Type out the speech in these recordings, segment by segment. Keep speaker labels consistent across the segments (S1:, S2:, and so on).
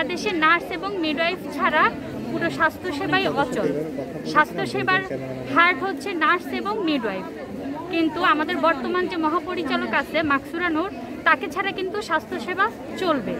S1: বাংলাদেশে নার্স এবং মিডওয়াইফ ছাড়া পুরো স্বাস্থ্যসেবাই অচল। স্বাস্থ্যসেবার হার্ট হচ্ছে নার্স এবং মিডওয়াইফ। কিন্তু আমাদের বর্তমান যে মহাপরিচালক আছে মাকসুরা নূর, তাকে ছাড়া কিন্তু স্বাস্থ্যসেবা চলবে।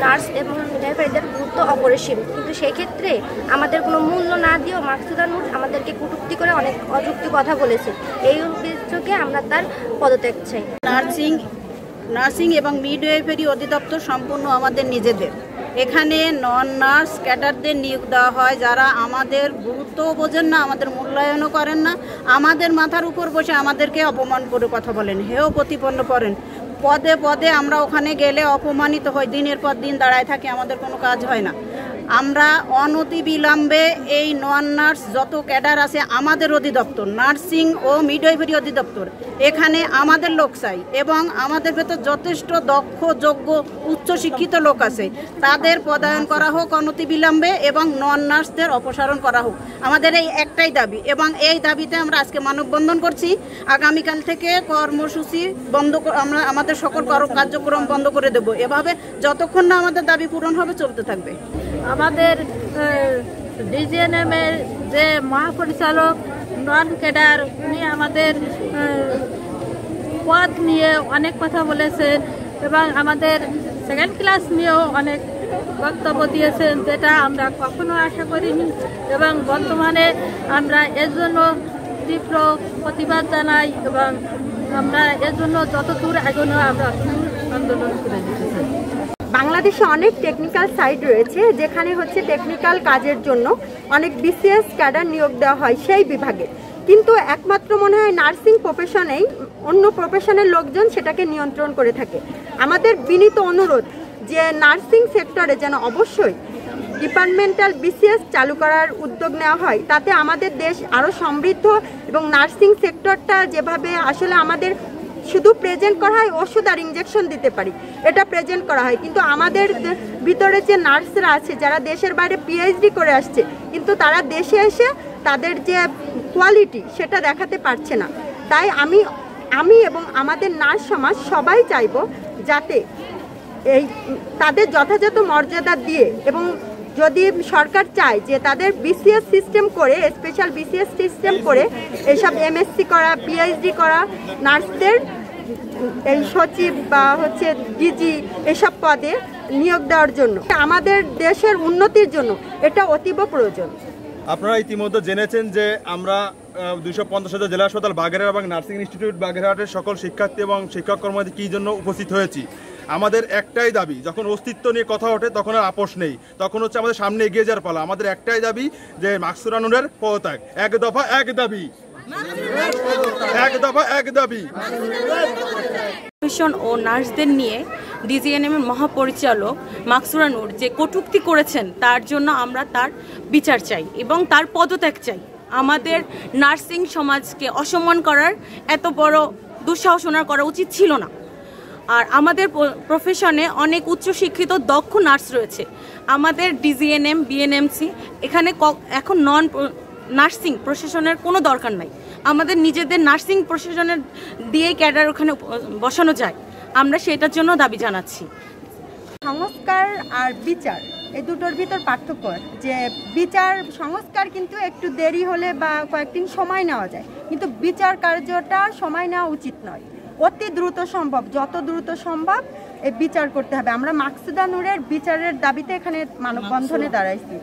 S2: নার্স এবং মিডওয়াইফারদের গুরুত্ব অপরিসীম, কিন্তু সেই ক্ষেত্রে আমাদের কোনো মূল্য না দিয়েও মাকসুদা নূর আমাদেরকে কটূক্তি করে অনেক অযৌক্তিক কথা বলেছে। এই অভিযোগে আমরা তার পদত্যাগ চাই।
S3: নার্সিং এবং মিডওয়াইফারি অধিদপ্তর সম্পূর্ণ আমাদের নিজেদের। এখানে নন নার্স ক্যাডারদের নিয়োগ দেওয়া হয়, যারা আমাদের গুরুত্বও বোঝেন না, আমাদের মূল্যায়নও করেন না, আমাদের মাথার উপর বসে আমাদেরকে অপমান করে কথা বলেন, হেয় প্রতিপন্ন করেন। পদে পদে আমরা ওখানে গেলে অপমানিত হই, দিনের পর দিন দাঁড়ায় থাকি, আমাদের কোনো কাজ হয় না। আমরা অনতিবিলম্বে এই নন নার্স যত ক্যাডার আছে আমাদের অধিদপ্তর, নার্সিং ও মিডওয়াইফারি অধিদপ্তর, এখানে আমাদের লোক চাই এবং আমাদের ভেতর যথেষ্ট দক্ষ, যোগ্য, উচ্চশিক্ষিত লোক আছে, তাদের পদায়ন করা হোক অনতিবিলম্বে এবং নন নার্সদের অপসারণ করা হোক। আমাদের এই একটাই দাবি এবং এই দাবিতে আমরা আজকে মানববন্ধন করছি। আগামীকাল থেকে কর্মসূচি বন্ধ, আমরা আমাদের সকল কার্যক্রম বন্ধ করে দেব। এভাবে যতক্ষণ না আমাদের দাবি পূরণ হবে চলতে থাকবে।
S4: আমাদের ডিজিএনএম এর যে মহাপরিচালক নন ক্যাডার, উনি আমাদের পদ নিয়ে অনেক কথা বলেছেন এবং আমাদের সেকেন্ড ক্লাস নিয়েও অনেক বক্তব্য দিয়েছেন, যেটা আমরা কখনো আশা করিনি এবং বর্তমানে আমরা এর জন্য তীব্র প্রতিবাদ জানাই এবং আমরা এর জন্য যত দূর এগোনো আমরা আন্দোলন করে দিতে চাই।
S5: বাংলাদেশে অনেক টেকনিক্যাল সাইট রয়েছে, যেখানে হচ্ছে টেকনিক্যাল কাজের জন্য অনেক বিসিএস ক্যাডার নিয়োগ দেওয়া হয় সেই বিভাগে, কিন্তু একমাত্র মনে হয় নার্সিং প্রফেশনেই অন্য প্রফেশনের লোকজন সেটাকে নিয়ন্ত্রণ করে থাকে। আমাদের বিনীত অনুরোধ যে নার্সিং সেক্টরে যেন অবশ্যই ডিপার্টমেন্টাল বিসিএস চালু করার উদ্যোগ নেওয়া হয়, তাতে আমাদের দেশ আরও সমৃদ্ধ এবং নার্সিং সেক্টরটা যেভাবে আসলে আমাদের শুধু প্রেজেন্ট করা হয়, ওষুধ আর ইঞ্জেকশন দিতে পারি, এটা প্রেজেন্ট করা হয়, কিন্তু আমাদের ভিতরে যে নার্সরা আছে যারা দেশের বাইরে পিএইচডি করে আসছে, কিন্তু তারা দেশে এসে তাদের যে কোয়ালিটি সেটা দেখাতে পারছে না। তাই আমি এবং আমাদের নার্স সমাজ সবাই চাইব যাতে এই তাদের যথাযথ মর্যাদা দিয়ে, এবং যদি সরকার চায় যে তাদের বিসিএস সিস্টেম করে, স্পেশাল বিসিএস সিস্টেম করে এইসব এমএসসি করা, পিএইচডি করা নার্সদের এই সচিব বা হচ্ছে ডিজি এসব পদে নিয়োগ দেওয়ার জন্য, আমাদের দেশের উন্নতির জন্য এটা অতীব প্রয়োজন।
S6: আপনারা ইতিমধ্যে জেনেছেন যে আমরা 250 জেলা হাসপাতাল বাগেরহাট এবং নার্সিং ইনস্টিটিউট বাগেরহাটের সকল শিক্ষার্থী এবং শিক্ষক কর্মচারী কী জন্য উপস্থিত হয়েছি। আমাদের একটাই দাবি, যখন অস্তিত্ব নিয়ে কথা ওঠে তখন আর আপোষ নেই, তখন হচ্ছে আমাদের সামনে এগিয়ে যাওয়ার পালা। আমাদের একটাই দাবি যে মাকসুরা নূরের পদত্যাগ, এক দফা এক দাবি, এক দফা এক দাবি।
S7: প্রফেশন ও নার্সদের নিয়ে ডিজিএনএম এর মহাপরিচালক মাকসুরা নূর যে কটূক্তি করেছেন, তার জন্য আমরা তার বিচার চাই এবং তার পদত্যাগ চাই। আমাদের নার্সিং সমাজকে অসম্মান করার এত বড় দুঃসাহস ওনার করা উচিত ছিল না। আর আমাদের প্রফেশনে অনেক উচ্চশিক্ষিত দক্ষ নার্স রয়েছে। আমাদের ডিজিএনএম, বিএনএমসি এখানে এখন নন নার্সিং প্রশাসনের কোনো দরকার নাই। আমাদের নিজেদের নার্সিং প্রশাসনের দিয়ে ক্যাডার ওখানে বসানো যায়। আমরা সেটার জন্য দাবি জানাচ্ছি।
S5: সংস্কার আর বিচার এই দুটোর ভিতর পার্থক্য, যে বিচার সংস্কার কিন্তু একটু দেরি হলে বা কয়েকদিন সময় নেওয়া যায়, কিন্তু বিচার কার্যটা সময় নেওয়া উচিত নয়। অতি দ্রুত সম্ভব, যত দ্রুত সম্ভব এই বিচার করতে হবে। আমরা মাকসুদা নূরের বিচারের দাবিতে এখানে মানববন্ধনে দাঁড়াইছি।